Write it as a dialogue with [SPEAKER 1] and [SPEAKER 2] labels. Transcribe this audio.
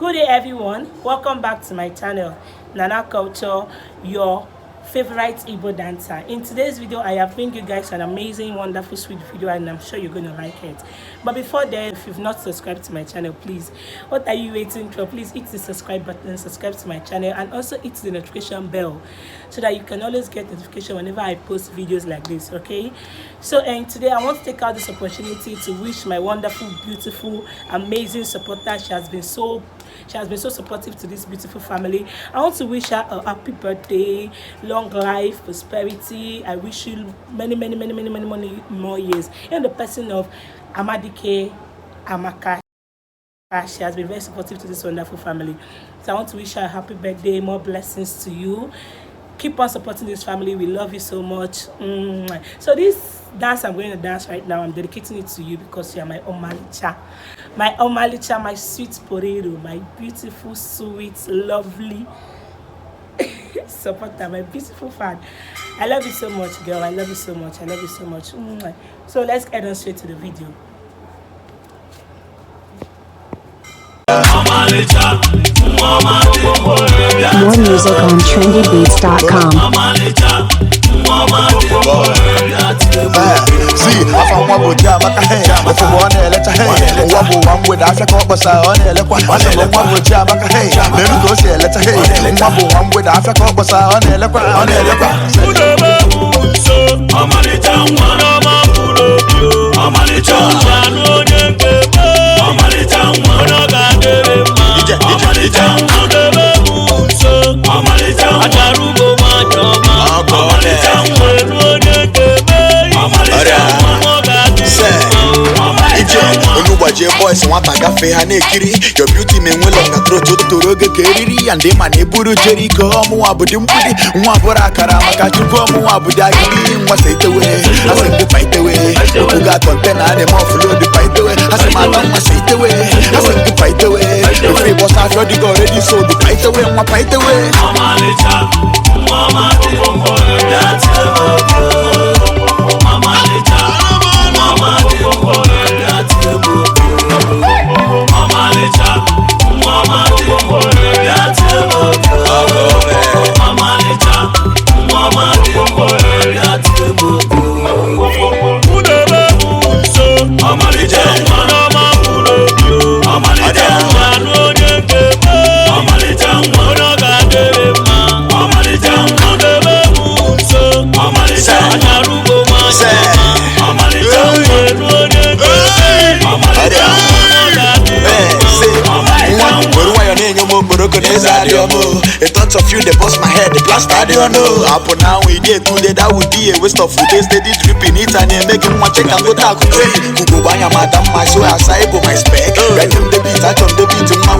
[SPEAKER 1] Good day everyone, welcome back to my channel Nana Culture, your favorite Igbo dancer. In today's video I have bring you guys an amazing, wonderful, sweet video and I'm sure you're going to like it. But before then, if you've not subscribed to my channel, please, what are you waiting for? Please hit the subscribe button, subscribe to my channel and also hit the notification bell so that you can always get notification whenever I post videos like this, okay? So today I want to take out this opportunity to wish my wonderful, beautiful, amazing supporter. She has been so supportive to this beautiful family. I want to wish her a happy birthday, long life, prosperity. I wish you many more years. In the person of Amadike, Nwamaka. She has been very supportive to this wonderful family. So I want to wish her a happy birthday, more blessings to you. Keep on supporting this family. We love you so much. So this dance I'm going to dance right now, I'm dedicating it to you because you are my Omalicha. My Omalicha, my sweet potato, my beautiful, sweet, lovely supporter, my beautiful fan. I love you so much, girl. I love you so much. I love you so much. So let's get on straight to the video.
[SPEAKER 2] More music on trendybeats.com.
[SPEAKER 3] See, I found one with Omalicha, if you want to let a hey, one with Africa, but I on a one with Omalicha, hey, let me go see a letter, hey, one with Africa, but I on a boys want to get fair and kiri. Your beauty me will long a throat to rogue keriri and the man buru jerry come wabudum pudi wabura karamaka to come wabudagi was it away. I said the fight away. You got content and the more flow the fight away. I said my mama say it away. I said the fight away. The free was already already so the fight away and fight away. A thought of you, they bust my head, the blast I don't know. Up now we get today, that would be a waste of food. They steady dripping it and they make him want check and go talk to say, who go buy a madam, my show outside, go my spec. Right on the beat, I on the beat, man,